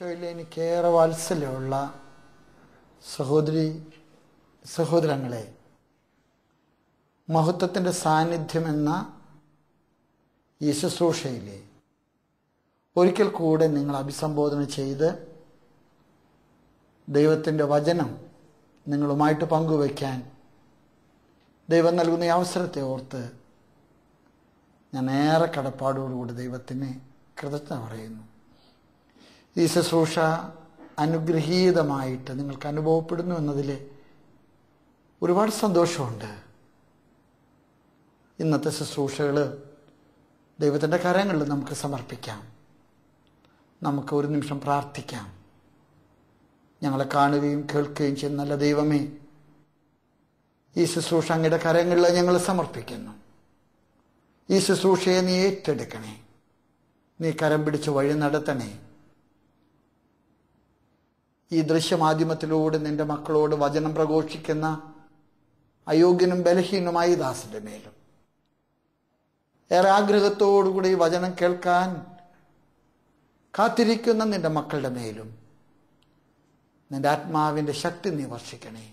ഈശോയിൽ എനിക്കേറെ വാത്സല്യമുള്ള സഹോദരങ്ങളെ, മഹത്വത്തിൻ്റെ സാന്നിധ്യമെന്ന ഈ ശുശ്രൂഷയിലെ ഒരിക്കൽ കൂടെ നിങ്ങൾ അഭിസംബോധന ചെയ്ത് ദൈവത്തിൻ്റെ വചനം നിങ്ങളുമായിട്ട് പങ്കുവയ്ക്കാൻ ദൈവം നൽകുന്ന ഈ അവസരത്തെ ഓർത്ത് ഞാൻ ഏറെ കടപ്പാടോടുകൂടി ദൈവത്തിന് കൃതജ്ഞത പറയുന്നു. ഈ ശുശ്രൂഷ അനുഗ്രഹീതമായിട്ട് നിങ്ങൾക്ക് അനുഭവപ്പെടുന്നു എന്നതിൽ ഒരുപാട് സന്തോഷമുണ്ട്. ഇന്നത്തെ ശുശ്രൂഷകൾ ദൈവത്തിൻ്റെ കരങ്ങളിൽ നമുക്ക് സമർപ്പിക്കാം. നമുക്ക് ഒരു നിമിഷം പ്രാർത്ഥിക്കാം. ഞങ്ങളെ കാണുകയും കേൾക്കുകയും ചെയ്യുന്ന നല്ല ദൈവമേ, ഈ ശുശ്രൂഷ അങ്ങയുടെ കരങ്ങളിൽ ഞങ്ങൾ സമർപ്പിക്കുന്നു. ഈ ശുശ്രൂഷയെ നീ ഏറ്റെടുക്കണേ. നീ കരം പിടിച്ച് വഴി നടത്തണേ. ഈ ദൃശ്യമാധ്യമത്തിലൂടെ നിന്റെ മക്കളോട് വചനം പ്രഘോഷിക്കുന്ന അയോഗ്യനും ബലഹീനുമായി ദാസന്റെ മേലും, ഏറെ ആഗ്രഹത്തോടുകൂടി ഈ വചനം കേൾക്കാൻ കാത്തിരിക്കുന്ന നിന്റെ മക്കളുടെ മേലും നിന്റെ ആത്മാവിൻ്റെ ശക്തി നീ വർഷിക്കണേ.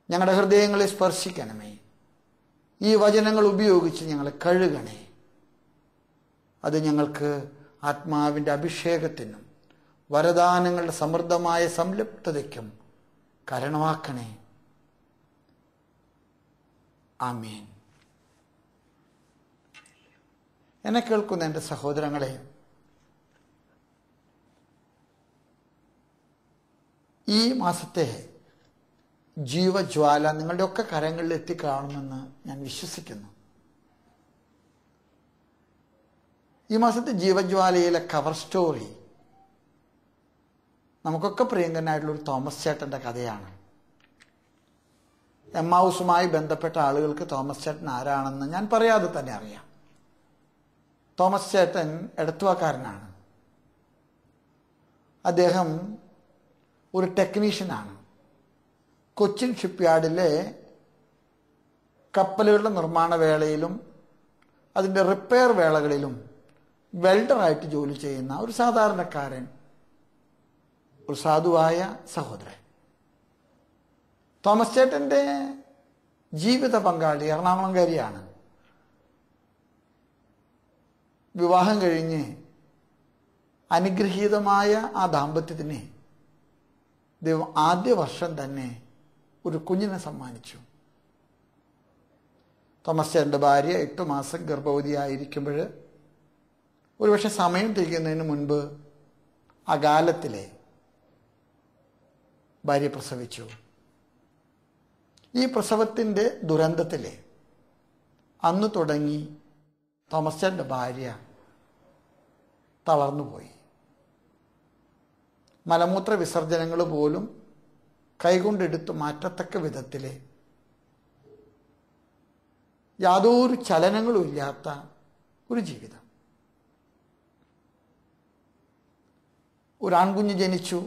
ഞങ്ങളുടെ ഹൃദയങ്ങളെ സ്പർശിക്കണമേ. ഈ വചനങ്ങൾ ഉപയോഗിച്ച് ഞങ്ങളെ കഴുകണേ. അത് ഞങ്ങൾക്ക് ആത്മാവിൻ്റെ അഭിഷേകത്തിനും വരദാനങ്ങളുടെ സമൃദ്ധമായ സംലപ്തതയ്ക്കും കാരണമാക്കണേ. ആമീൻ. എന്നെ കേൾക്കുന്ന എൻ്റെ സഹോദരങ്ങളെ, ഈ മാസത്തെ ജീവജ്വാല നിങ്ങളുടെയൊക്കെ കരങ്ങളിൽ എത്തിക്കാണുമെന്ന് ഞാൻ വിശ്വസിക്കുന്നു. ഈ മാസത്തെ ജീവജ്വാലയിലെ കവർ സ്റ്റോറി നമുക്കൊക്കെ പ്രിയങ്കരനായിട്ടുള്ളൊരു തോമസ് ചേട്ടൻ്റെ കഥയാണ്. എമ്മാവുസുമായി ബന്ധപ്പെട്ട ആളുകൾക്ക് തോമസ് ചേട്ടൻ ആരാണെന്ന് ഞാൻ പറയാതെ തന്നെ അറിയാം. തോമസ് ചേട്ടൻ എടത്തുവാക്കാരനാണ്. അദ്ദേഹം ഒരു ടെക്നീഷ്യനാണ്. കൊച്ചിൻ ഷിപ്പ്യാർഡിലെ കപ്പലുകളുടെ നിർമ്മാണ വേളയിലും അതിൻ്റെ റിപ്പയർ വേളകളിലും വെൽഡറായിട്ട് ജോലി ചെയ്യുന്ന ഒരു സാധാരണക്കാരൻ, ഒരു സാധുവായ സഹോദരൻ. തോമസ് ചേട്ടൻ്റെ ജീവിത പങ്കാളി എറണാകുളംകാരിയാണ്. വിവാഹം കഴിഞ്ഞ് അനുഗ്രഹീതമായ ആ ദാമ്പത്യത്തിന് ദൈവം ആദ്യ വർഷം തന്നെ ഒരു കുഞ്ഞിനെ സമ്മാനിച്ചു. തോമസ് ചേട്ടൻ്റെ ഭാര്യ 8 മാസം ഗർഭവതിയായിരിക്കുമ്പോൾ ഒരുപക്ഷെ സമയം തിരിക്കുന്നതിന് മുൻപ് അകാലത്തിലെ ഭാര്യ പ്രസവിച്ചു. ഈ പ്രസവത്തിൻ്റെ ദുരന്തത്തിലെ അന്ന് തുടങ്ങി തോമസ് ചേട്ടൻ്റെ ഭാര്യ തളർന്നുപോയി. മലമൂത്ര വിസർജനങ്ങൾ പോലും കൈകൊണ്ടെടുത്ത് മാറ്റത്തക്ക വിധത്തിൽ യാതൊരു ചലനങ്ങളും ഇല്ലാത്ത ഒരു ജീവിതം. ഒരാൺകുഞ്ഞ് ജനിച്ചു.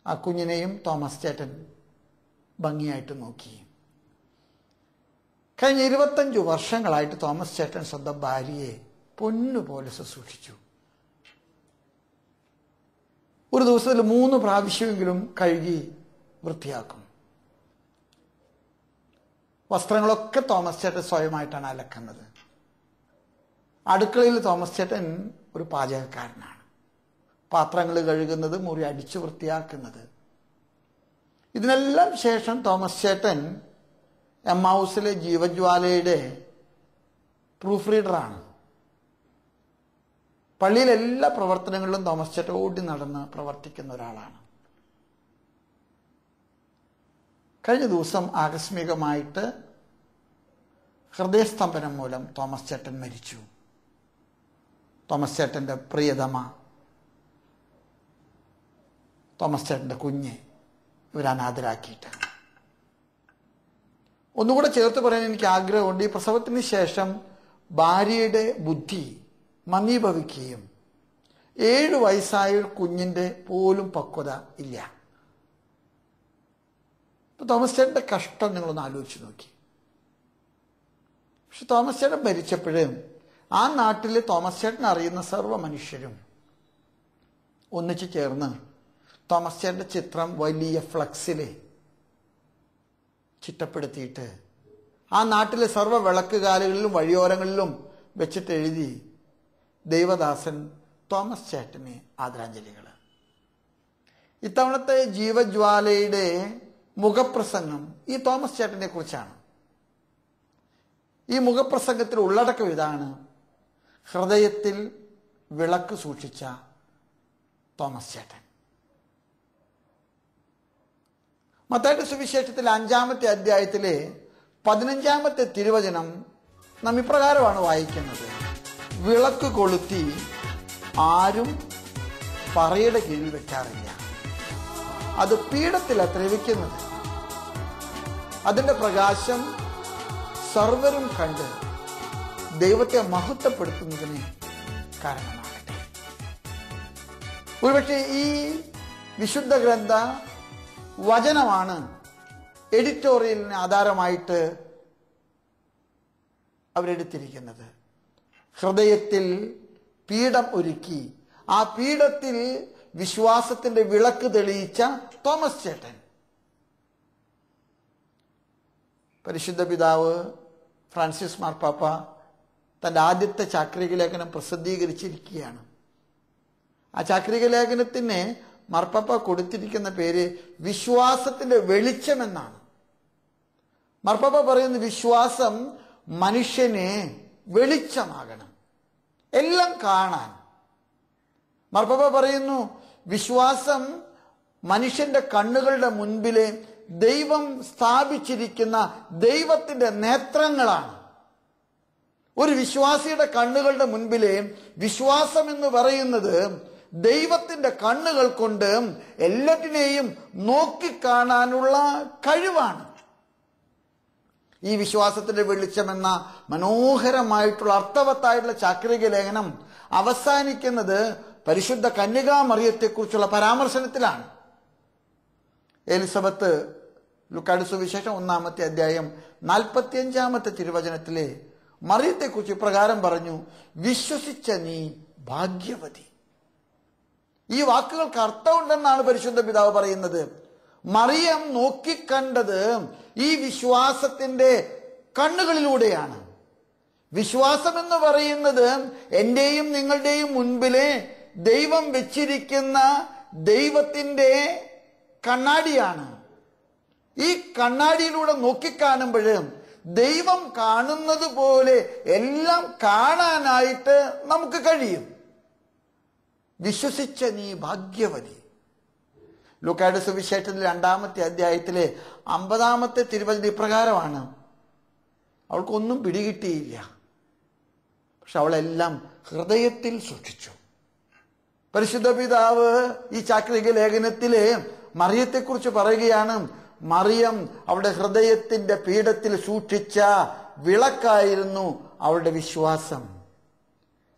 ആ കുഞ്ഞിനെയും തോമസ് ചേട്ടൻ ഭംഗിയായിട്ട് നോക്കി. കഴിഞ്ഞ 25 വർഷങ്ങളായിട്ട് തോമസ് ചേട്ടൻ സ്വന്തം ഭാര്യയെ പൊന്നുപോലെ ശുശ്രൂഷിച്ചു. ഒരു ദിവസത്തിൽ 3 പ്രാവശ്യമെങ്കിലും കഴുകി വൃത്തിയാക്കും. വസ്ത്രങ്ങളൊക്കെ തോമസ് ചേട്ടൻ സ്വയമായിട്ടാണ് അലക്കുന്നത്. അടുക്കളയിൽ തോമസ് ചേട്ടൻ ഒരു പാചകക്കാരനാണ്. പാത്രങ്ങൾ കഴുകുന്നത്, മുറി അടിച്ചു വൃത്തിയാക്കുന്നത്. ഇതിനെല്ലാം ശേഷം തോമസ് ചേട്ടൻ എമ്മാവുസിലെ ജീവജ്വാലയുടെ പ്രൂഫ് റീഡറാണ്. പള്ളിയിലെ എല്ലാ പ്രവർത്തനങ്ങളിലും തോമസ് ചേട്ടൻ ഓടി നടന്ന് പ്രവർത്തിക്കുന്ന ഒരാളാണ്. കഴിഞ്ഞ ദിവസം ആകസ്മികമായിട്ട് ഹൃദയസ്തംഭനം മൂലം തോമസ് ചേട്ടൻ മരിച്ചു. തോമസ് ചേട്ടൻ്റെ പ്രിയതമ, തോമസ് ചേട്ടൻ്റെ കുഞ്ഞ് ഇവർ അനാഥരാക്കിയിട്ട്. ഒന്നുകൂടെ ചേർത്ത് പറയാൻ എനിക്ക് ആഗ്രഹമുണ്ട്. ഈ പ്രസവത്തിന് ശേഷം ഭാര്യയുടെ ബുദ്ധി മന്ദീഭവിക്കുകയും 7 വയസ്സായ ഒരു കുഞ്ഞിൻ്റെ പോലും പക്വത ഇല്ല. തോമസ് ചേട്ടൻ്റെ കഷ്ടം നിങ്ങളൊന്ന് ആലോചിച്ച് നോക്കി. പക്ഷെ തോമസ് ചേട്ടൻ മരിച്ചപ്പോഴും ആ നാട്ടിൽ തോമസ് ചേട്ടൻ അറിയുന്ന സർവ്വ മനുഷ്യരും ഒന്നിച്ചു ചേർന്ന് തോമസ് ചേട്ടൻ്റെ ചിത്രം വലിയ ഫ്ലക്സിൽ ചിട്ടപ്പെടുത്തിയിട്ട് ആ നാട്ടിലെ സർവ്വ വിളക്കുകാലുകളിലും വഴിയോരങ്ങളിലും വെച്ചിട്ട് എഴുതി, ദൈവദാസൻ തോമസ് ചേട്ടന് ആദരാഞ്ജലികൾ. ഇത്തവണത്തെ ജീവജ്വാലയുടെ മുഖപ്രസംഗം ഈ തോമസ് ചേട്ടനെ കുറിച്ചാണ്. ഈ മുഖപ്രസംഗത്തിൽ ഉള്ളടക്കം ഇതാണ്: ഹൃദയത്തിൽ വിളക്ക് സൂക്ഷിച്ച തോമസ് ചേട്ടൻ. മത്തായിയുടെ സുവിശേഷത്തിലെ 5-ാമത്തെ അധ്യായത്തിലെ 15-ാമത്തെ തിരുവചനം നാം ഇപ്രകാരമാണ് വായിക്കുന്നത്: വിളക്ക് കൊളുത്തി ആരും പറയുടെ കീഴിൽ വെക്കാറില്ല, അത് പീഠത്തിലത്രേ വെക്കുന്നത്. അതിൻ്റെ പ്രകാശം സർവരും കണ്ട് ദൈവത്തെ മഹത്വപ്പെടുത്തുന്നതിന് കാരണമാകട്ടെ. ഒരുപക്ഷെ ഈ വിശുദ്ധ ഗ്രന്ഥ വചനമാണ് എഡിറ്റോറിയലിന് ആധാരമായിട്ട് അവരെടുത്തിരിക്കുന്നത്. ഹൃദയത്തിൽ പീഠം ഒരുക്കി ആ പീഠത്തിൽ വിശ്വാസത്തിന്റെ വിളക്ക് തെളിയിച്ച തോമസ് ചേട്ടൻ. പരിശുദ്ധ പിതാവ് ഫ്രാൻസിസ് മാർപ്പാപ്പ തൻ്റെ ആദ്യത്തെ ചാക്രിക ലേഖനം പ്രസിദ്ധീകരിച്ചിരിക്കുകയാണ്. ആ ചാക്രിക ലേഖനത്തിന് മാർപ്പാപ്പ കൊടുത്തിരിക്കുന്ന പേര് വിശ്വാസത്തിന്റെ വെളിച്ചം എന്നാണ്. മാർപ്പാപ്പ പറയുന്നു, വിശ്വാസം മനുഷ്യനെ വെളിച്ചമാകണം, എല്ലാം കാണാൻ. മാർപ്പാപ്പ പറയുന്നു, വിശ്വാസം മനുഷ്യന്റെ കണ്ണുകളുടെ മുൻപിലെ ദൈവം സ്ഥാപിച്ചിരിക്കുന്ന ദൈവത്തിന്റെ നേത്രങ്ങളാണ്. ഒരു വിശ്വാസിയുടെ കണ്ണുകളുടെ മുൻപിലെ വിശ്വാസം എന്ന് പറയുന്നത് ദൈവത്തിന്റെ കണ്ണുകൾ കൊണ്ട് എല്ലാറ്റിനെയും നോക്കിക്കാണാനുള്ള കഴിവാണ്. ഈ വിശ്വാസത്തിന്റെ വെളിച്ചം എന്ന മനോഹരമായിട്ടുള്ള അർത്ഥവത്തായിട്ടുള്ള ചാക്രിക ലേഖനം അവസാനിക്കുന്നത് പരിശുദ്ധ കന്യകാമറിയത്തെക്കുറിച്ചുള്ള പരാമർശനത്തിലാണ്. എലിസബത്ത് ലൂക്കായുടെ സുവിശേഷം 1-ാമത്തെ അധ്യായം 45-ാമത്തെ തിരുവചനത്തിലെ മറിയത്തെക്കുറിച്ച് ഇപ്രകാരം പറഞ്ഞു: വിശ്വസിച്ച നീ ഭാഗ്യവതി. ഈ വാക്കുകൾക്ക് അർത്ഥമുണ്ടെന്നാണ് പരിശുദ്ധ പിതാവ് പറയുന്നത്. മറിയം നോക്കിക്കണ്ടത് ഈ വിശ്വാസത്തിന്റെ കണ്ണുകളിലൂടെയാണ്. വിശ്വാസം എന്ന് പറയുന്നത് എന്റെയും നിങ്ങളുടെയും മുൻപിലെ ദൈവം വെച്ചിരിക്കുന്ന ദൈവത്തിന്റെ കണ്ണാടിയാണ്. ഈ കണ്ണാടിയിലൂടെ നോക്കിക്കാണുമ്പോൾ ദൈവം കാണുന്നത് പോലെ എല്ലാം കാണാനായിട്ട് നമുക്ക് കഴിയും. വിശ്വസിച്ച നീ ഭാഗ്യവതി. ലൂക്കായുടെ സുവിശേഷത്തിലെ 2-ാമത്തെ അധ്യായത്തിലെ 50-ാമത്തെ തിരുവചനം ഇപ്രകാരമാണ്: അവൾക്കൊന്നും പിടികിട്ടിയില്ല, പക്ഷെ അവളെല്ലാം ഹൃദയത്തിൽ സൂക്ഷിച്ചു. പരിശുദ്ധ പിതാവ് ഈ ചാക്രിക ലേഖനത്തിലെ മറിയത്തെക്കുറിച്ച് പറയുകയാണ്, മറിയം അവളുടെ ഹൃദയത്തിന്റെ പീഠത്തിൽ സൂക്ഷിച്ച വിളക്കായിരുന്നു അവളുടെ വിശ്വാസം.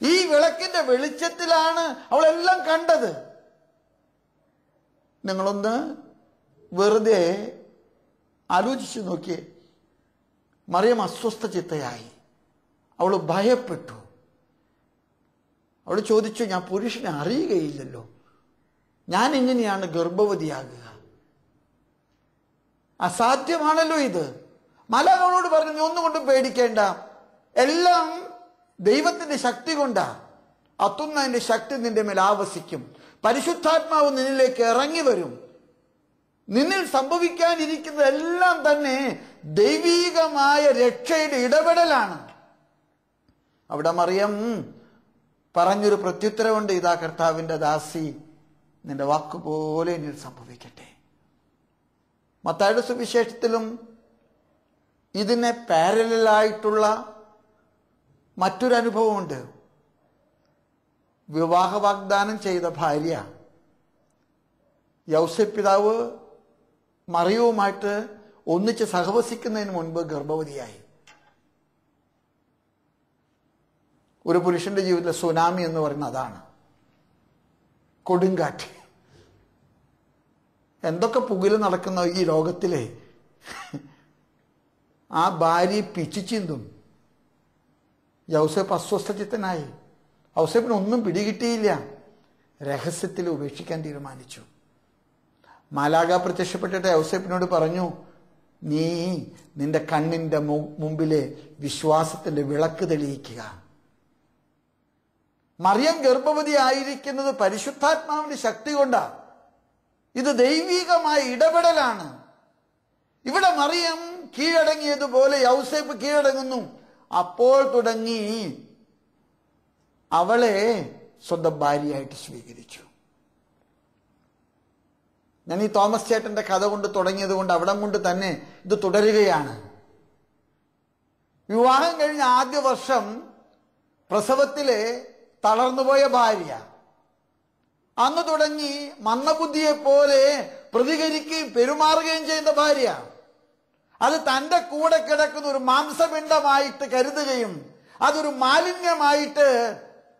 ഈ വിളക്കിന്റെ വെളിച്ചത്തിലാണ് അവളെല്ലാം കണ്ടത്. നിങ്ങളൊന്ന് വെറുതെ ആലോചിച്ചു നോക്കിയേ. മറിയം അസ്വസ്ഥ ചിത്തയായി, അവൾ ഭയപ്പെട്ടു. അവൾ ചോദിച്ചു, ഞാൻ പുരുഷനെ അറിയുകയില്ലല്ലോ, ഞാൻ എങ്ങനെയാണ് ഗർഭവതിയാകുക? അസാധ്യമാണല്ലോ ഇത്. മാലാഖ അവളോട് പറഞ്ഞു, നീ ഒന്നുകൊണ്ടും പേടിക്കേണ്ട, എല്ലാം ദൈവത്തിന്റെ ശക്തി കൊണ്ടാ. അത്തുന്നതിന്റെ ശക്തി നിന്റെ മേൽ ആവസിക്കും, പരിശുദ്ധാത്മാവ് നിന്നിലേക്ക് ഇറങ്ങി വരും, നിന്നിൽ സംഭവിക്കാനിരിക്കുന്നതെല്ലാം തന്നെ ദൈവീകമായ രക്ഷയുടെ ഇടപെടലാണ്. അവിടെ മറിയം പറഞ്ഞൊരു പ്രത്യുത്തരവുണ്ട്: ഇതാ കർത്താവിന്റെ ദാസി, നിന്റെ വാക്കുപോലെ എന്നിൽ സംഭവിക്കട്ടെ. മത്തായിയുടെ സുവിശേഷത്തിലും ഇതിനെ പാരലായിട്ടുള്ള മറ്റൊരു അനുഭവമുണ്ട്. വിവാഹ വാഗ്ദാനം ചെയ്ത ഭാര്യ യൗസേപ്പ് പിതാവ് മറിയവുമായിട്ട് ഒന്നിച്ച് സഹവസിക്കുന്നതിന് മുൻപ് ഗർഭവതിയായി. ഒരു പുരുഷന്റെ ജീവിതത്തിലെ സുനാമി എന്ന് പറയുന്നത് അതാണ്. കൊടുങ്കാറ്റ്. എന്തൊക്കെ പുകില് നടക്കുന്ന ഈ ലോകത്തിലെ ആ ഭാര്യ പിച്ചിച്ചിന്തും. യൗസേപ്പ് അസ്വസ്ഥചിത്തനായി. യൗസേപ്പിന് ഒന്നും പിടികിട്ടിയില്ല. രഹസ്യത്തിൽ ഉപേക്ഷിക്കാൻ തീരുമാനിച്ചു. മാലാഖ പ്രത്യക്ഷപ്പെട്ടിട്ട് യൗസേപ്പിനോട് പറഞ്ഞു, നീ നിന്റെ കണ്ണിന്റെ മുമ്പിലെ വിശ്വാസത്തിന്റെ വിളക്ക് തെളിയിക്കുക. മറിയം ഗർഭവതി ആയിരിക്കുന്നത് പരിശുദ്ധാത്മാവിന്റെ ശക്തി കൊണ്ടാണ്. ഇത് ദൈവികമായ ഇടപെടലാണ്. ഇവിടെ മറിയം കീഴടങ്ങിയതുപോലെ യൗസേപ്പ് കീഴടങ്ങുന്നു. അപ്പോൾ തുടങ്ങി അവളെ സ്വന്തം ഭാര്യയായിട്ട് സ്വീകരിച്ചു. ഞാൻ ഈ തോമസ് ചേട്ടന്റെ കഥ കൊണ്ട് തുടങ്ങിയത് കൊണ്ട് അവിടം കൊണ്ട് തന്നെ ഇത് തുടരുകയാണ്. വിവാഹം കഴിഞ്ഞ ആദ്യ വർഷം പ്രസവത്തിലെ തളർന്നുപോയ ഭാര്യ, അന്ന് തുടങ്ങി മന്ദബുദ്ധിയെ പോലെ പ്രതികരിക്കുകയും പെരുമാറുകയും ചെയ്യുന്ന ഭാര്യ, അത് തന്റെ കൂടെ കിടക്കുന്ന ഒരു മാംസപിണ്ഡമായിട്ട് കരുതുകയും അതൊരു മാലിന്യമായിട്ട്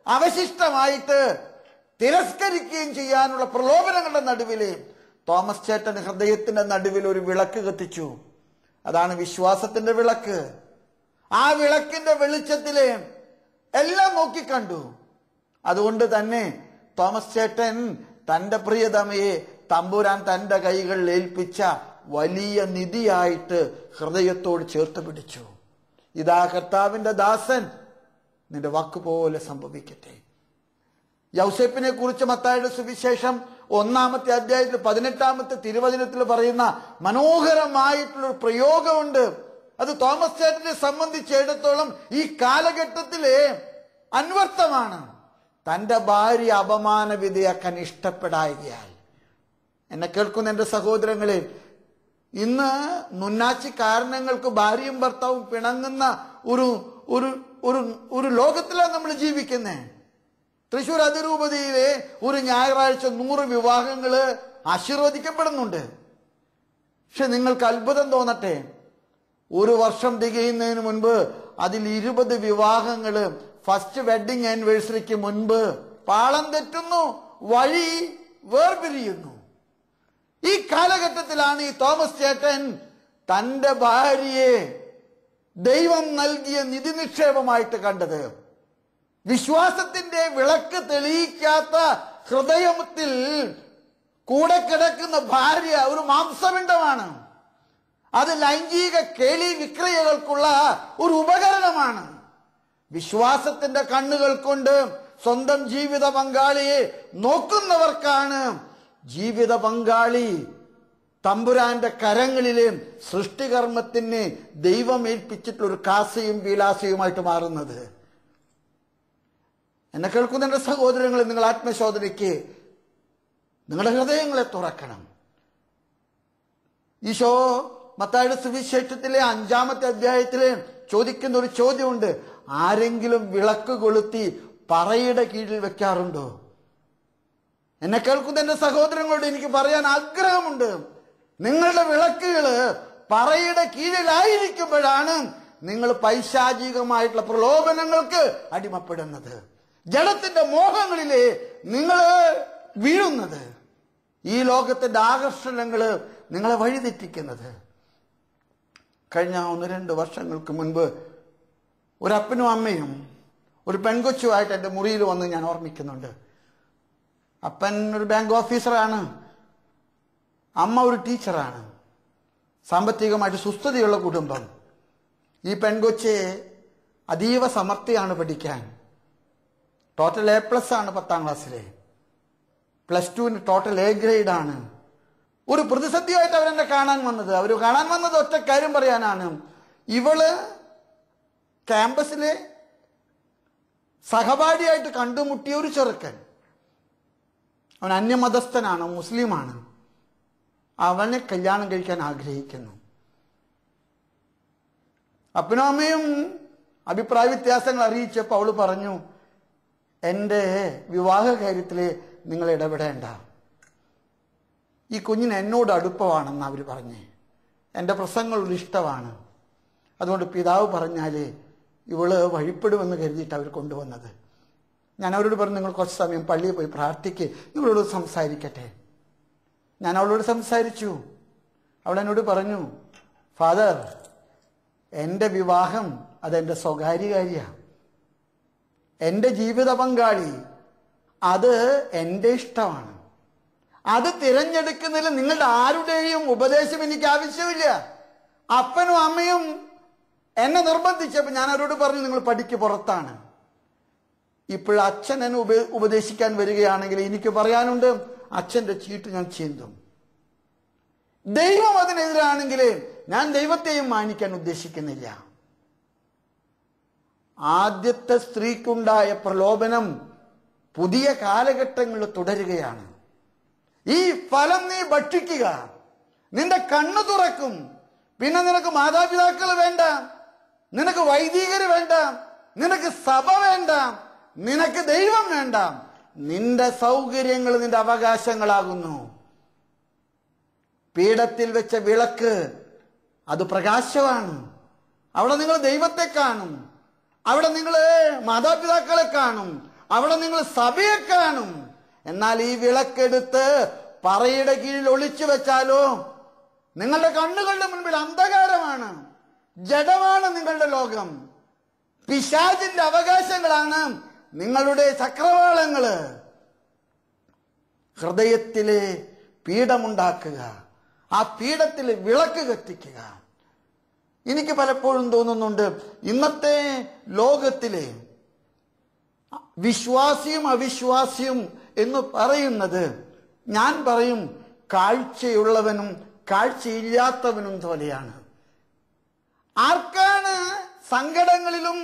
അവശിഷ്ടമായിട്ട് തിരസ്കരിക്കുകയും ചെയ്യാനുള്ള പ്രലോഭനങ്ങളുടെ നടുവില് തോമസ് ചേട്ടൻ ഹൃദയത്തിന്റെ നടുവിൽ ഒരു വിളക്ക് കത്തിച്ചു. അതാണ് വിശ്വാസത്തിന്റെ വിളക്ക്. ആ വിളക്കിന്റെ വെളിച്ചത്തില് എല്ലാം നോക്കിക്കണ്ടു. അതുകൊണ്ട് തന്നെ തോമസ് ചേട്ടൻ തന്റെ പ്രിയതമയെ തമ്പുരാൻ തന്റെ കൈകളിൽ ഏൽപ്പിച്ച വലിയ നിധിയായിട്ട് ഹൃദയത്തോട് ചേർത്ത് പിടിച്ചു. ഇതാ കർത്താവിന്റെ ദാസൻ, നിന്റെ വാക്കുപോലെ സംഭവിക്കട്ടെ. യൗസേപ്പിനെ കുറിച്ച് മത്തായിയുടെ സുവിശേഷം 1-ാമത്തെ അധ്യായത്തിൽ 18-ാമത്തെ തിരുവചനത്തിൽ പറയുന്ന മനോഹരമായിട്ടുള്ളൊരു പ്രയോഗമുണ്ട്. അത് തോമസ് ചേട്ടനെ സംബന്ധിച്ചിടത്തോളം ഈ കാലഘട്ടത്തിലെ അന്വർത്ഥമാണ്. തന്റെ ഭാര്യ അപമാന വിധേയാക്കാൻ ഇഷ്ടപ്പെടായികയാൽ. എന്നെ കേൾക്കുന്ന എന്റെ സഹോദരങ്ങളെ, ഇന്ന് നുന്നാച്ചി കാരണങ്ങൾക്ക് ഭാര്യയും ഭർത്താവും പിണങ്ങുന്ന ഒരു ഒരു ഒരു ഒരു ലോകത്തിലാണ് നമ്മൾ ജീവിക്കുന്നത്. തൃശ്ശൂർ അതിരൂപതയിലെ ഒരു ഞായറാഴ്ച 100 വിവാഹങ്ങള് ആശീർവദിക്കപ്പെടുന്നുണ്ട്. പക്ഷെ നിങ്ങൾക്ക് അത്ഭുതം തോന്നട്ടെ, ഒരു വർഷം തികയുന്നതിന് മുൻപ് അതിൽ 20 വിവാഹങ്ങള് ഫസ്റ്റ് വെഡിങ് ആനിവേഴ്സറിക്ക് മുൻപ് പാളം തെറ്റുന്നു, വഴി വേർപിരിയുന്നു. ഈ കാലഘട്ടത്തിലാണ് ഈ തോമസ് ചേട്ടൻ തന്റെ ഭാര്യയെ ദൈവം നൽകിയ നിധി നിക്ഷേപമായിട്ട് കണ്ടത്. വിശ്വാസത്തിന്റെ വിളക്ക് തെളിയിക്കാത്ത ഹൃദയത്തിൽ കൂടെ കിടക്കുന്ന ഭാര്യ ഒരു മാംസപിണ്ഡമാണ്. അത് ലൈംഗിക കേളി വിക്രിയകൾക്കുള്ള ഒരു ഉപകരണമാണ്. വിശ്വാസത്തിന്റെ കണ്ണുകൾ കൊണ്ട് സ്വന്തം ജീവിത പങ്കാളിയെ നോക്കുന്നവർക്കാണ് ജീവിത പങ്കാളി തമ്പുരാന്റെ കരങ്ങളിലെ സൃഷ്ടികർമ്മത്തിന് ദൈവം ഏൽപ്പിച്ചിട്ടുള്ളൊരു കാസയും വിലാസയുമായിട്ട് മാറുന്നത്. എന്നെ കേൾക്കുന്ന എന്റെ സഹോദരങ്ങളെ, നിങ്ങൾ ആത്മശോധനയ്ക്ക് നിങ്ങളുടെ ഹൃദയങ്ങളെ തുറക്കണം. ഈശോ മത്തായിയുടെ സുവിശേഷത്തിലെ 5-ാമത്തെ അധ്യായത്തില് ചോദിക്കുന്ന ഒരു ചോദ്യമുണ്ട്. ആരെങ്കിലും വിളക്ക് കൊളുത്തി പറയുടെ കീഴിൽ വെക്കാറുണ്ടോ? എന്നെ കേൾക്കുന്ന എന്റെ സഹോദരങ്ങളോട് എനിക്ക് പറയാൻ ആഗ്രഹമുണ്ട്. നിങ്ങളുടെ വിളക്കുകള് പറയുടെ കീഴിലായിരിക്കുമ്പോഴാണ് നിങ്ങൾ പൈശാചികമായിട്ടുള്ള പ്രലോഭനങ്ങൾക്ക് അടിമപ്പെടുന്നത്, ജഡത്തിന്റെ മോഹങ്ങളിലെ നിങ്ങൾ വീഴുന്നത്, ഈ ലോകത്തിന്റെ ആകർഷണങ്ങള് നിങ്ങളെ വഴിതെറ്റിക്കുന്നത്. കഴിഞ്ഞ 1-2 വർഷങ്ങൾക്ക് മുൻപ് ഒരപ്പനും അമ്മയും ഒരു പെൺകൊച്ചുമായിട്ട് എൻ്റെ മുറിയിൽ വന്ന് ഞാൻ ഓർമ്മിക്കുന്നുണ്ട്. അപ്പൻ ഒരു ബാങ്ക് ഓഫീസറാണ്, അമ്മ ഒരു ടീച്ചറാണ്. സാമ്പത്തികമായിട്ട് സുസ്ഥിതിയുള്ള കുടുംബം. ഈ പെൺകൊച്ചെ അതീവ സമർത്ഥയാണ് പഠിക്കാൻ. ടോട്ടൽ A+ ആണ് 10ാം ക്ലാസ്സിലെ. +2 ടോട്ടൽ A ഗ്രേഡാണ്. ഒരു പ്രതിസന്ധിയായിട്ട് അവരെന്നെ കാണാൻ വന്നത് ഒറ്റ കാര്യം പറയാനാണ്. ഇവള് ക്യാമ്പസിലെ സഹപാഠിയായിട്ട് കണ്ടുമുട്ടിയ ഒരു ചെറുക്കൻ, അവൻ അന്യമതസ്ഥനാണ്, മുസ്ലിമാണ്. അവനെ കല്യാണം കഴിക്കാൻ ആഗ്രഹിക്കുന്നു. അപ്പനും അമ്മയും അഭിപ്രായ വ്യത്യാസങ്ങൾ അറിയിച്ചപ്പോൾ അവള് പറഞ്ഞു, എൻ്റെ വിവാഹ കാര്യത്തില് നിങ്ങൾ ഇടപെടേണ്ട, ഈ കുഞ്ഞിന് എന്നോട് അടുപ്പമാണെന്ന് അവർ പറഞ്ഞേ, എൻ്റെ പ്രസംഗങ്ങളോട് ഇഷ്ടമാണ്, അതുകൊണ്ട് പിതാവ് പറഞ്ഞാലേ ഇവള് വഴിപ്പെടുമെന്ന് കരുതിയിട്ട് അവർ കൊണ്ടുവന്നത്. ഞാൻ അവരോട് പറഞ്ഞു, നിങ്ങൾ കുറച്ച് സമയം പള്ളിയിൽ പോയി പ്രാർത്ഥിക്ക്, നിങ്ങളോട് സംസാരിക്കട്ടെ. ഞാൻ അവളോട് സംസാരിച്ചു. അവൾ എന്നോട് പറഞ്ഞു, ഫാദർ, എൻ്റെ വിവാഹം അതെൻ്റെ സ്വകാര്യ കാര്യമാണ്. എൻ്റെ ജീവിത പങ്കാളി അത് എൻ്റെ ഇഷ്ടമാണ്. അത് തിരഞ്ഞെടുക്കുന്നതിൽ നിങ്ങളുടെ ആരുടെയും ഉപദേശം എനിക്ക് ആവശ്യമില്ല. അപ്പനും അമ്മയും എന്നെ നിർബന്ധിച്ചപ്പോൾ ഞാൻ അവരോട് പറഞ്ഞു, നിങ്ങൾ പഠിക്ക്, പുറത്താണ്. ഇപ്പോൾ അച്ഛൻ എന്നെ ഉപദേശിക്കാൻ വരികയാണെങ്കിൽ എനിക്ക് പറയാനുണ്ട്, അച്ഛൻ്റെ ചീട്ട് ഞാൻ ചീന്തും. ദൈവം അതിനെതിരാണെങ്കിൽ ഞാൻ ദൈവത്തെയും മാനിക്കാൻ ഉദ്ദേശിക്കുന്നില്ല. ആദ്യത്തെ സ്ത്രീക്കുണ്ടായ പ്രലോഭനം പുതിയ കാലഘട്ടങ്ങളിൽ തുടരുകയാണ്. ഈ ഫലം നീ ഭക്ഷിക്കുക, നിന്റെ കണ്ണു തുറക്കും. പിന്നെ നിനക്ക് മാതാപിതാക്കൾ വേണ്ട, നിനക്ക് വൈദികര് വേണ്ട, നിനക്ക് സഭ വേണ്ട, നിനക്ക് ദൈവം വേണ്ട. നിന്റെ സൗകര്യങ്ങൾ നിന്റെ അവകാശങ്ങളാകുന്നു. പീഠത്തിൽ വെച്ച വിളക്ക് അത് പ്രകാശമാണ്. അവിടെ നിങ്ങൾ ദൈവത്തെ കാണും, അവിടെ നിങ്ങൾ മാതാപിതാക്കളെ കാണും, അവിടെ നിങ്ങൾ സഭയെ കാണും. എന്നാൽ ഈ വിളക്കെടുത്ത് പറയുടെ കീഴിൽ ഒളിച്ചു വെച്ചാലോ നിങ്ങളുടെ കണ്ണുകളുടെ മുൻപിൽ അന്ധകാരമാണ്, ജഡമാണ് നിങ്ങളുടെ ലോകം. പിശാചിന്റെ അവകാശങ്ങളാണ് നിങ്ങളുടെ ചക്രവാളങ്ങള്. ഹൃദയത്തിലെ പീഠമുണ്ടാക്കുക, ആ പീഠത്തിൽ വിളക്ക് കത്തിക്കുക. എനിക്ക് പലപ്പോഴും തോന്നുന്നുണ്ട്, ഇന്നത്തെ ലോകത്തിലെ വിശ്വാസിയും അവിശ്വാസിയും എന്ന് പറയുന്നത്, ഞാൻ പറയും, കാഴ്ചയുള്ളവനും കാഴ്ചയില്ലാത്തവനും പോലെയാണ്. ആർക്കാണ് സങ്കടങ്ങളിലും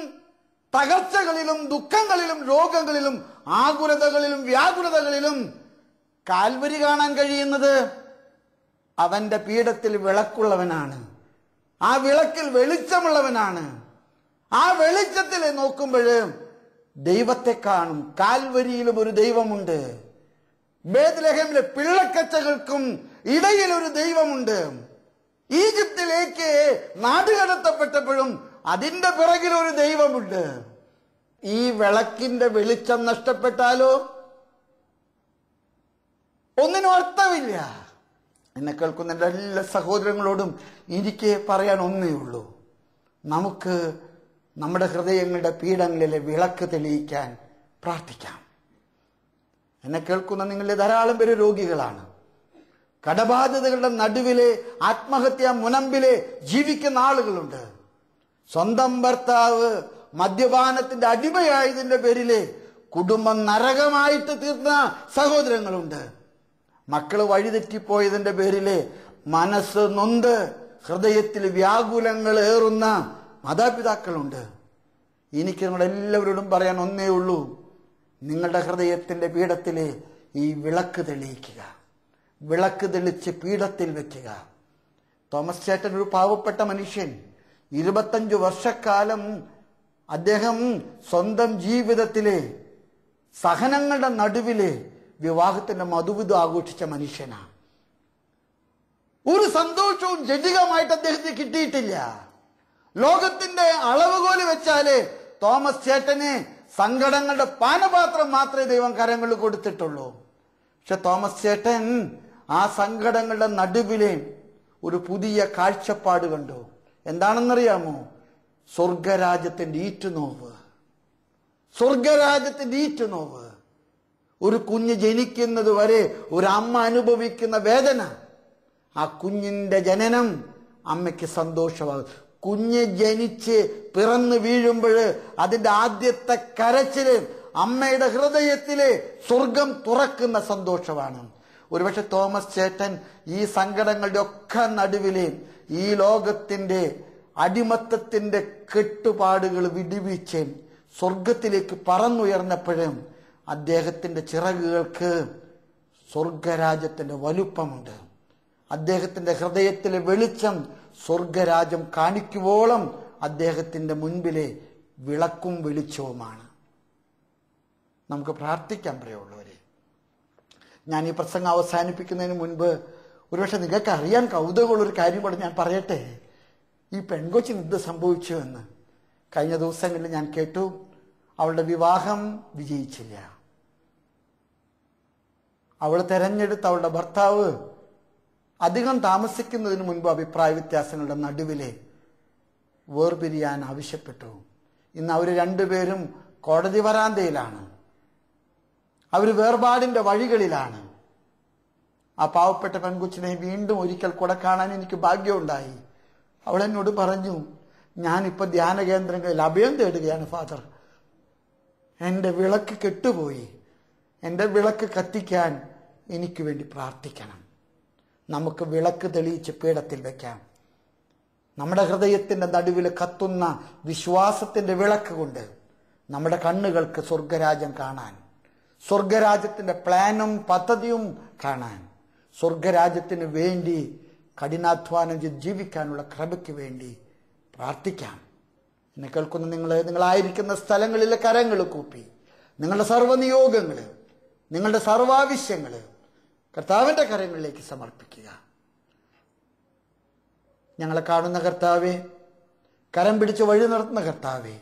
തകർച്ചകളിലും ദുഃഖങ്ങളിലും രോഗങ്ങളിലും ആകുലതകളിലും വ്യാകുലതകളിലും കാൽവരി കാണാൻ കഴിയുന്നത്? അവന്റെ പീഠത്തിൽ വിളക്കുള്ളവനാണ്, ആ വിളക്കിൽ വെളിച്ചമുള്ളവനാണ്. ആ വെളിച്ചത്തിൽ നോക്കുമ്പോൾ ദൈവത്തെ കാണും. കാൽവരിയിലും ഒരു ദൈവമുണ്ട്. ബേത്ലഹേമിലെ പിള്ളക്കച്ചകൾക്കും ഇടയിൽ ഒരു ദൈവമുണ്ട്. ഈജിപ്തിലേക്ക് നാടുകടത്തപ്പെട്ടപ്പോഴും അതിന്റെ പിറകിൽ ഒരു ദൈവമുണ്ട്. ഈ വിളക്കിന്റെ വെളിച്ചം നഷ്ടപ്പെട്ടാലോ ഒന്നിനും അർത്ഥമില്ല. എന്നെ കേൾക്കുന്ന എല്ലാ സഹോദരങ്ങളോടും എനിക്ക് പറയാൻ ഒന്നേ ഉള്ളൂ, നമുക്ക് നമ്മുടെ ഹൃദയങ്ങളുടെ പീഠങ്ങളിലെ വിളക്ക് തെളിയിക്കാൻ പ്രാർത്ഥിക്കാം. എന്നെ കേൾക്കുന്ന നിങ്ങളിലെ ധാരാളം പേര് രോഗികളാണ്. കടബാധ്യതകളുടെ നടുവിലെ ആത്മഹത്യാ മുനമ്പിലെ ജീവിക്കുന്ന ആളുകളുണ്ട്. സ്വന്തം ഭർത്താവ് മദ്യപാനത്തിന്റെ അടിമയായതിന്റെ പേരിലെ കുടുംബം നരകമായിട്ട് തീർന്ന സഹോദരങ്ങളുണ്ട്. മക്കള് വഴിതെറ്റിപ്പോയതിന്റെ പേരിലെ മനസ്സ് നൊന്ത് ഹൃദയത്തിൽ വ്യാകുലങ്ങൾ ഏറുന്ന മാതാപിതാക്കളുണ്ട്. എനിക്ക് നിങ്ങളെല്ലാവരോടും പറയാൻ ഒന്നേ ഉള്ളൂ, നിങ്ങളുടെ ഹൃദയത്തിന്റെ പീഠത്തിലെ ഈ വിളക്ക് തെളിയിക്കുക, വിളക്ക് തെളിച്ച് പീഠത്തിൽ വെക്കുക. തോമസ് ചേട്ടൻ ഒരു പാവപ്പെട്ട മനുഷ്യൻ. 25 വർഷക്കാലം അദ്ദേഹം സ്വന്തം ജീവിതത്തിലെ സഹനങ്ങളുടെ നടുവിലെ വിവാഹത്തിന്റെ മധുവിധം ആഘോഷിച്ച മനുഷ്യനാണ്. ഒരു സന്തോഷവും ജഡികമായിട്ട് അദ്ദേഹത്തിന് കിട്ടിയിട്ടില്ല. ലോകത്തിന്റെ അളവുകോല് വെച്ചാല് തോമസ് ചേട്ടന് സങ്കടങ്ങളുടെ പാനപാത്രം മാത്രമേ ദൈവം കരങ്ങളിൽ കൊടുത്തിട്ടുള്ളൂ. പക്ഷെ തോമസ് ചേട്ടൻ ആ സങ്കടങ്ങളുടെ നടുവിലെ ഒരു പുതിയ കാഴ്ചപ്പാട് കണ്ടു. എന്താണെന്നറിയാമോ? സ്വർഗരാജ്യത്തിന്റെ ഈറ്റുനോവ്. സ്വർഗരാജ്യത്തിന്റെ ഈറ്റുനോവ്. ഒരു കുഞ്ഞ് ജനിക്കുന്നത് വരെ ഒരു അമ്മ അനുഭവിക്കുന്ന വേദന, ആ കുഞ്ഞിന്റെ ജനനം അമ്മയ്ക്ക് സന്തോഷമാകും. കുഞ്ഞ് ജനിച്ച് പിറന്നു വീഴുമ്പോൾ അതിന്റെ ആദ്യത്തെ കരച്ചില് അമ്മയുടെ ഹൃദയത്തിലെ സ്വർഗം തുറക്കുന്ന സന്തോഷമാണ്. ഒരുപക്ഷെ തോമസ് ചേട്ടൻ ഈ സങ്കടങ്ങളുടെ ഒക്കെ നടുവിലെ ഈ ലോകത്തിന്റെ അടിമത്തത്തിന്റെ കെട്ടുപാടുകൾ വിടുവിച്ച് സ്വർഗത്തിലേക്ക് പറന്നുയർന്നപ്പോഴും അദ്ദേഹത്തിന്റെ ചിറകുകൾക്ക് സ്വർഗരാജ്യത്തിന്റെ വലുപ്പമുണ്ട്. അദ്ദേഹത്തിന്റെ ഹൃദയത്തിലെ വെളിച്ചം സ്വർഗരാജ്യം കാണിക്കുവോളം അദ്ദേഹത്തിന്റെ മുൻപിലെ വിളക്കും വെളിച്ചവുമാണ്. നമുക്ക് പ്രാർത്ഥിക്കാൻ പ്രിയമുള്ളവരെ. ഞാൻ ഈ പ്രസംഗം അവസാനിപ്പിക്കുന്നതിന് മുൻപ് ഒരുപക്ഷെ നിങ്ങൾക്ക് അറിയാൻ കൗതുകമുള്ളൊരു കാര്യമാണ് ഞാൻ പറയട്ടെ. ഈ പെൺകൊച്ചിന് എന്ത് സംഭവിച്ചു എന്ന് കഴിഞ്ഞ ദിവസങ്ങളിൽ ഞാൻ കേട്ടു. അവളുടെ വിവാഹം വിജയിച്ചില്ല. അവൾ തെരഞ്ഞെടുത്ത അവളുടെ ഭർത്താവ് അധികം താമസിക്കുന്നതിന് മുൻപ് അഭിപ്രായ വ്യത്യാസങ്ങളുടെ നടുവിലെ വേർപിരിയാൻ ആവശ്യപ്പെട്ടു. ഇന്ന് അവർ രണ്ടുപേരും കോടതി വരാന്തയിലാണ്. അവർ വേർപാടിന്റെ വഴികളിലാണ്. ആ പാവപ്പെട്ട പെൺകൊച്ചിനെ വീണ്ടും ഒരിക്കൽ കൂടെ കാണാൻ എനിക്ക് ഭാഗ്യമുണ്ടായി. അവൾ എന്നോട് പറഞ്ഞു, ഞാനിപ്പോൾ ധ്യാന കേന്ദ്രങ്ങളിൽ അഭയം തേടുകയാണ് ഫാദർ. എൻ്റെ വിളക്ക് കെട്ടുപോയി. എൻ്റെ വിളക്ക് കത്തിക്കാൻ എനിക്ക് വേണ്ടി പ്രാർത്ഥിക്കണം. നമുക്ക് വിളക്ക് തെളിയിച്ച് പീഠത്തിൽ വെക്കാം. നമ്മുടെ ഹൃദയത്തിൻ്റെ നടുവിൽ കത്തുന്ന വിശ്വാസത്തിൻ്റെ വിളക്ക് കൊണ്ട് നമ്മുടെ കണ്ണുകൾക്ക് സ്വർഗരാജ്യം കാണാൻ, സ്വർഗരാജ്യത്തിൻ്റെ പ്ലാനും പദ്ധതിയും കാണാൻ, സ്വർഗരാജ്യത്തിന് വേണ്ടി കഠിനാധ്വാനം ചെയ്ത് ജീവിക്കാനുള്ള കൃപയ്ക്ക് വേണ്ടി പ്രാർത്ഥിക്കാം. എന്നെ കേൾക്കുന്ന നിങ്ങളായിരിക്കുന്ന സ്ഥലങ്ങളിലെ കരങ്ങൾ കൂപ്പി നിങ്ങളുടെ സർവ്വനിയോഗങ്ങൾ, നിങ്ങളുടെ സർവാവശ്യങ്ങൾ കർത്താവിൻ്റെ കരങ്ങളിലേക്ക് സമർപ്പിക്കുക. ഞങ്ങളെ കാണുന്ന കർത്താവേ, കരം പിടിച്ച് വഴി നടത്തുന്ന കർത്താവേ,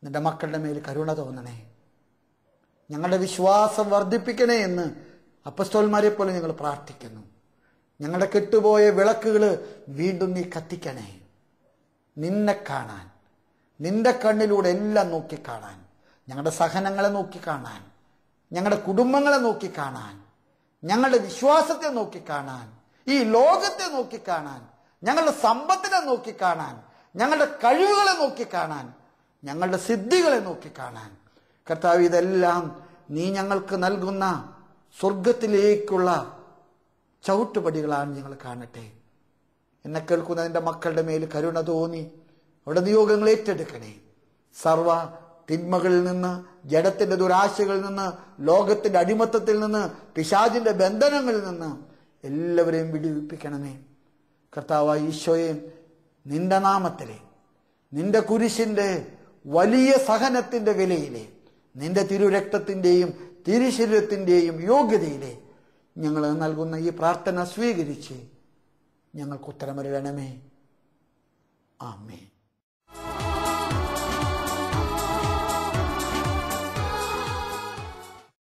നിന്റെ മക്കളുടെ മേൽ കരുണ തോന്നണേ. ഞങ്ങളുടെ വിശ്വാസം വർദ്ധിപ്പിക്കണേ എന്ന് അപ്പസ്തോലന്മാരെ പോലെ ഞങ്ങൾ പ്രാർത്ഥിക്കുന്നു. ഞങ്ങളുടെ കെട്ടുപോയ വിളക്കുകൾ വീണ്ടും നീ കത്തിക്കണേ. നിന്നെ കാണാൻ, നിന്റെ കണ്ണിലൂടെ എല്ലാം നോക്കിക്കാണാൻ, ഞങ്ങളുടെ സഹനങ്ങളെ നോക്കിക്കാണാൻ, ഞങ്ങളുടെ കുടുംബങ്ങളെ നോക്കിക്കാണാൻ, ഞങ്ങളുടെ വിശ്വാസത്തെ നോക്കിക്കാണാൻ, ഈ ലോകത്തെ നോക്കിക്കാണാൻ, ഞങ്ങളുടെ സമ്പത്തിനെ നോക്കിക്കാണാൻ, ഞങ്ങളുടെ കഴിവുകളെ നോക്കിക്കാണാൻ, ഞങ്ങളുടെ സിദ്ധികളെ നോക്കിക്കാണാൻ. കർത്താവ്, ഇതെല്ലാം നീ ഞങ്ങൾക്ക് നൽകുന്ന സ്വർഗത്തിലേക്കുള്ള ചവിട്ടുപടികളാണ് ഞങ്ങൾ കാണട്ടെ. എന്നെ കേൾക്കുന്നതിൻ്റെ മക്കളുടെ മേൽ കരുണ തോന്നി അവിടെ നിയോഗങ്ങൾ ഏറ്റെടുക്കണേ. സർവ തിന്മകളിൽ നിന്ന്, ജഡത്തിന്റെ ദുരാശകളിൽ നിന്ന്, ലോകത്തിന്റെ അടിമത്തത്തിൽ നിന്ന്, പിശാചിന്റെ ബന്ധനങ്ങളിൽ നിന്ന് എല്ലാവരെയും വിടുവിപ്പിക്കണമേ. കർത്താവായ ഈശോയെ, നിന്റെ നാമത്തിലെ, നിന്റെ കുരിശിന്റെ വലിയ സഹനത്തിന്റെ വിലയിലെ, നിന്റെ തിരുരക്തത്തിന്റെയും തിരുശരീരത്തിന്റെയും യോഗ്യതയിലെ ഞങ്ങൾ നൽകുന്ന ഈ പ്രാർത്ഥന സ്വീകരിച്ച് ഞങ്ങൾക്ക് ഉത്തരമരുളണമേ. ആമേൻ.